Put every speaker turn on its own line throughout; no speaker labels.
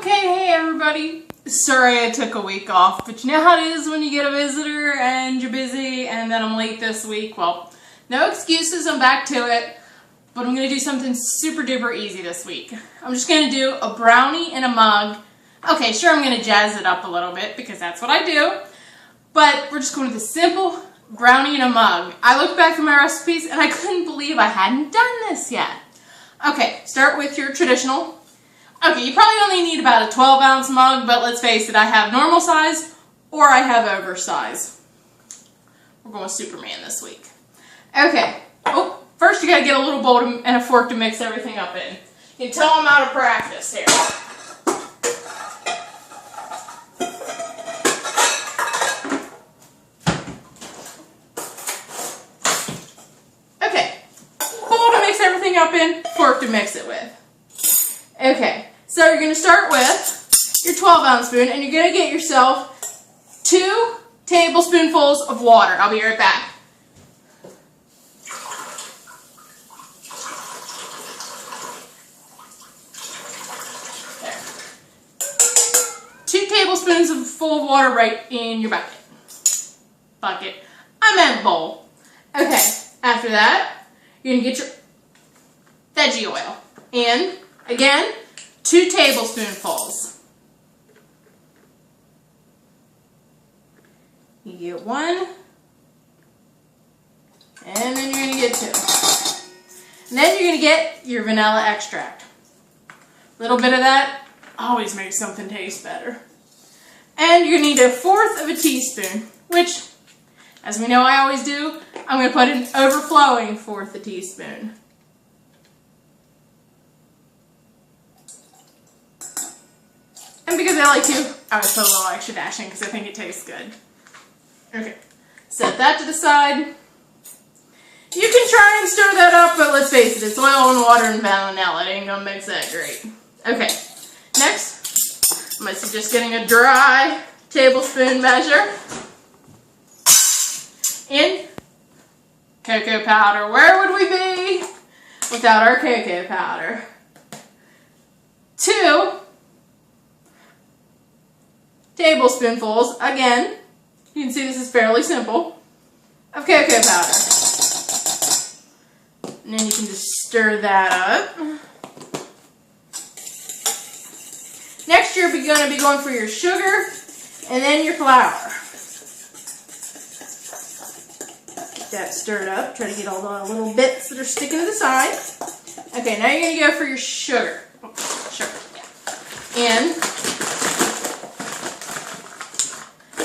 Okay, hey everybody. Sorry I took a week off, but you know how it is when you get a visitor and you're busy and then I'm late this week? Well, no excuses, I'm back to it, but I'm going to do something super duper easy this week. I'm just going to do a brownie in a mug. Okay, sure, I'm going to jazz it up a little bit because that's what I do, but we're just going with a simple brownie in a mug. I looked back through my recipes and I couldn't believe I hadn't done this yet. Okay, start with your traditional. Okay, you probably only need about a 12-ounce mug, but let's face it, I have normal size or I have oversize. We're going with Superman this week. Okay, first you gotta get a little bowl and a fork to mix everything up in. You can tell I'm out of practice here. Okay, bowl to mix everything up in, fork to mix it with. Okay. So you're going to start with your 12-ounce spoon, and you're going to get yourself 2 tablespoonfuls of water. I'll be right back. There. 2 tablespoons full of water right in your bucket. I meant bowl. Okay, after that, you're going to get your veggie oil. And, again, 2 tablespoonfuls. You get 1, and then you're going to get 2. And then you're going to get your vanilla extract. A little bit of that always makes something taste better. And you're going to need 1/4 teaspoon, which, as we know I always do, I'm going to put an overflowing 1/4 teaspoon. And because I like to, I would put a little extra dash in because I think it tastes good. Okay, set that to the side. You can try and stir that up, but let's face it, it's oil and water and vanilla. It ain't gonna mix that great. Okay, next, I'm just getting a dry tablespoon measure in cocoa powder. Where would we be without our cocoa powder? 2 tablespoonfuls, again, you can see this is fairly simple, of cocoa powder. And then you can just stir that up. Next you're going to be going for your sugar and then your flour. Get that stirred up. Try to get all the little bits that are sticking to the side. Okay, now you're going to go for your sugar. And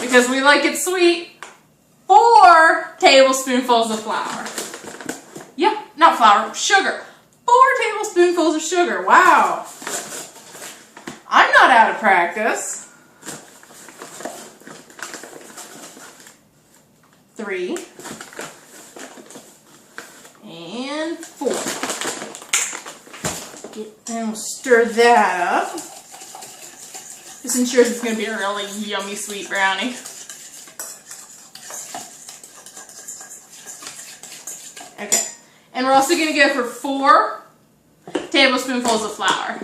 because we like it sweet, 4 tablespoonfuls of flour. Yeah, not flour, sugar. 4 tablespoonfuls of sugar. Wow. I'm not out of practice. 3 and 4. And we'll stir that up. This ensures it's going to be a really yummy sweet brownie. Okay. And we're also going to go for 4 tablespoonfuls of flour.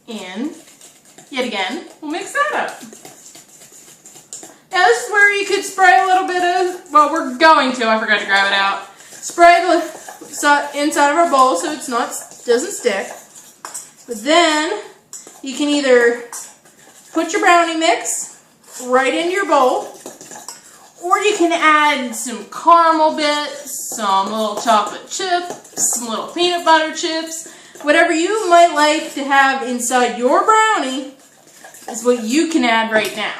And, yet again, we'll mix that up. Now this is where you could spray a little bit of, well, we're going to, I forgot to grab it out. Spray the inside of our bowl so it's doesn't stick. But then, you can either put your brownie mix right into your bowl, or you can add some caramel bits, some little chocolate chips, some little peanut butter chips. Whatever you might like to have inside your brownie is what you can add right now.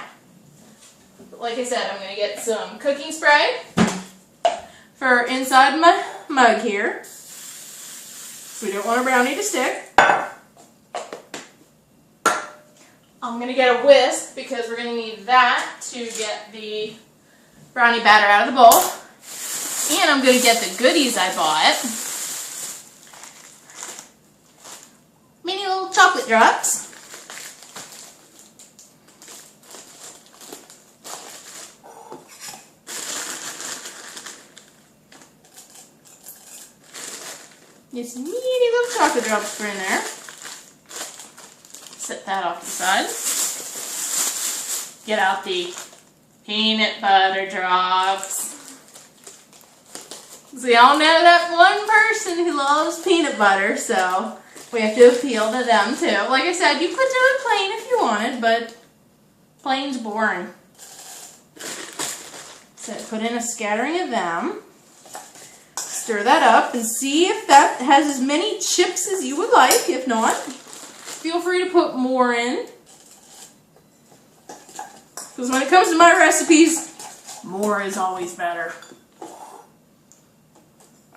But like I said, I'm going to get some cooking spray for inside my mug here. We don't want our brownie to stick. I'm going to get a whisk because we're going to need that to get the brownie batter out of the bowl. And I'm going to get the goodies I bought. Mini little chocolate drops. Just needy little chocolate drops for in there. Set that off to the side. Get out the peanut butter drops. So y'all know that one person who loves peanut butter, so we have to appeal to them too. Like I said, you could do it plain if you wanted, but plain's boring. So put in a scattering of them. Stir that up and see if that has as many chips as you would like. If not, feel free to put more in. Because when it comes to my recipes, more is always better.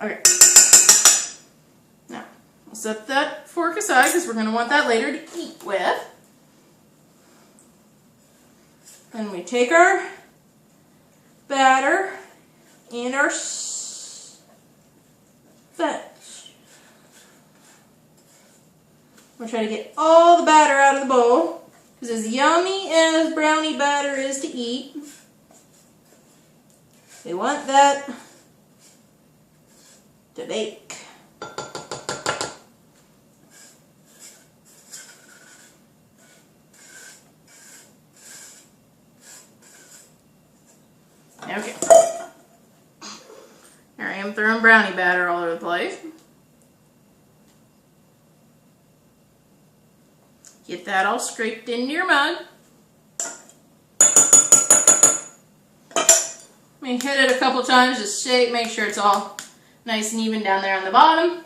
Okay. Now, we'll set that fork aside because we're going to want that later to eat with. Then we take our batter and our we'll try to get all the batter out of the bowl. Because as yummy as brownie batter is to eat, we want that to bake. Okay. Here I am throwing brownie batter all over the place. Get that all scraped into your mug. Hit it a couple times, just shake, make sure it's all nice and even down there on the bottom.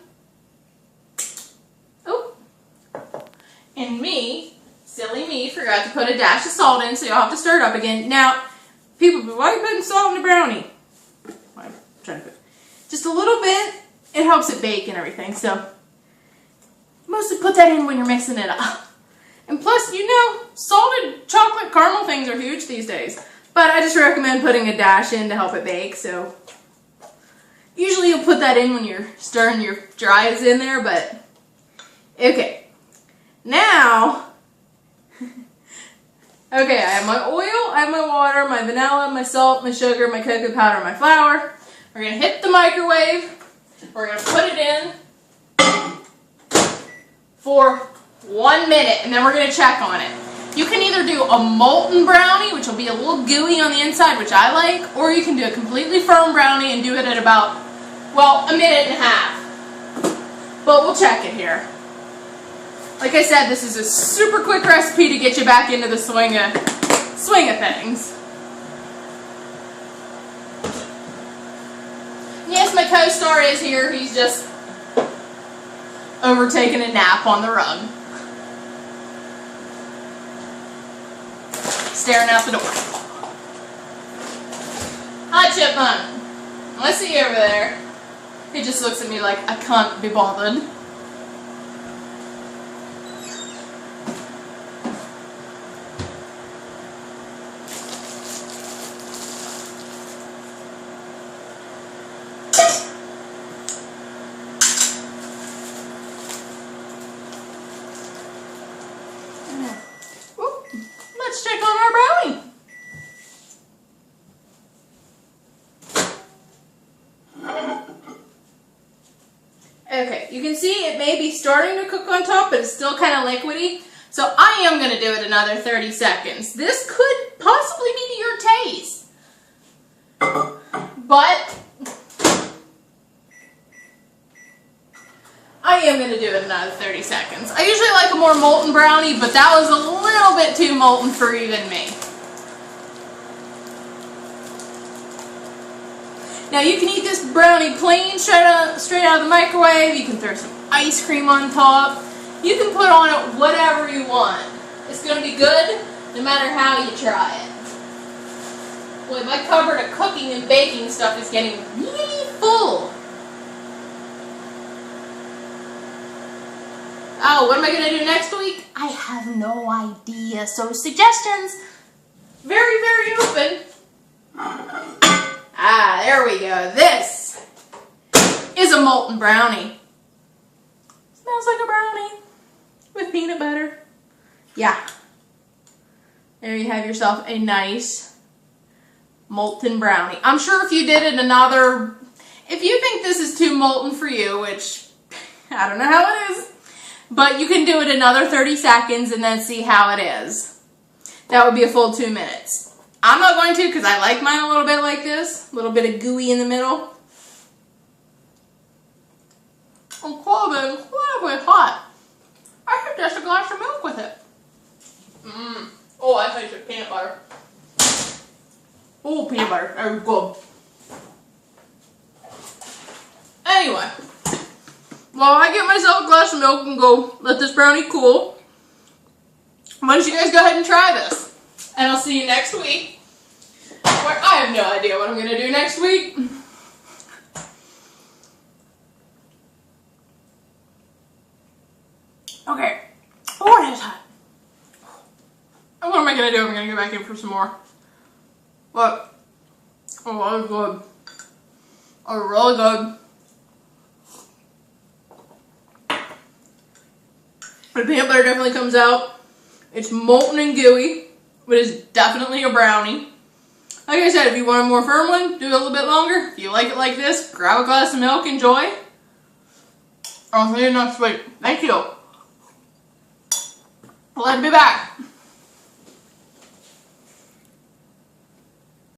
Oh, and me, silly me, forgot to put a dash of salt in, so you'll have to stir it up again. Now, people, why are you putting salt in the brownie? I'm trying to put just a little bit. It helps it bake and everything, so mostly put that in when you're mixing it up. And plus, you know, salted chocolate caramel things are huge these days. But I just recommend putting a dash in to help it bake, so usually you'll put that in when you're stirring your dries in there, but okay. Now, okay, I have my oil, I have my water, my vanilla, my salt, my sugar, my cocoa powder, my flour. We're going to hit the microwave. We're going to put it in for 1 minute, and then we're going to check on it. You can either do a molten brownie, which will be a little gooey on the inside, which I like, or you can do a completely firm brownie and do it at about, well, 1.5 minutes. But we'll check it here. Like I said, this is a super quick recipe to get you back into the swing of things. Yes, my co-star is here. He's just overtaking a nap on the rug. Staring out the door. Hi, Chipmunk. I see you over there. He just looks at me like I can't be bothered. Let's check on our brownie. Okay, you can see it may be starting to cook on top, but it's still kind of liquidy. So I am going to do it another 30 seconds. This could possibly be to your taste. But I am going to do it another 30 seconds. I usually like a more molten brownie, but that was a little bit too molten for even me. Now you can eat this brownie plain, straight out of the microwave. You can throw some ice cream on top. You can put on it whatever you want. It's going to be good no matter how you try it. Boy, my cupboard of cooking and baking stuff is getting really full. Oh, what am I going to do next week? I have no idea. So suggestions, very, very open. Ah, there we go. This is a molten brownie. Smells like a brownie with peanut butter. Yeah. There you have yourself a nice molten brownie. I'm sure if you did it if you think this is too molten for you, which I don't know how it is, but you can do it another 30 seconds and then see how it is. That would be a full 2 minutes. I'm not going to because I like mine a little bit like this. A little bit of gooey in the middle. Incredibly hot. I should just a glass of milk with it. Oh, I tasted peanut butter. Oh, peanut butter. That was good. Anyway. While I get myself a glass of milk and go let this brownie cool, why don't you guys go ahead and try this? And I'll see you next week. Where I have no idea what I'm going to do next week. Okay. Oh, it is hot. And what am I going to do? I'm going to go back in for some more. But, oh, that was good. Oh, really good. The peanut butter definitely comes out. It's molten and gooey, but it's definitely a brownie. Like I said, if you want a more firm one, do it a little bit longer. If you like it like this, grab a glass of milk, enjoy. I'll see you next week. Thank you. Glad to be back.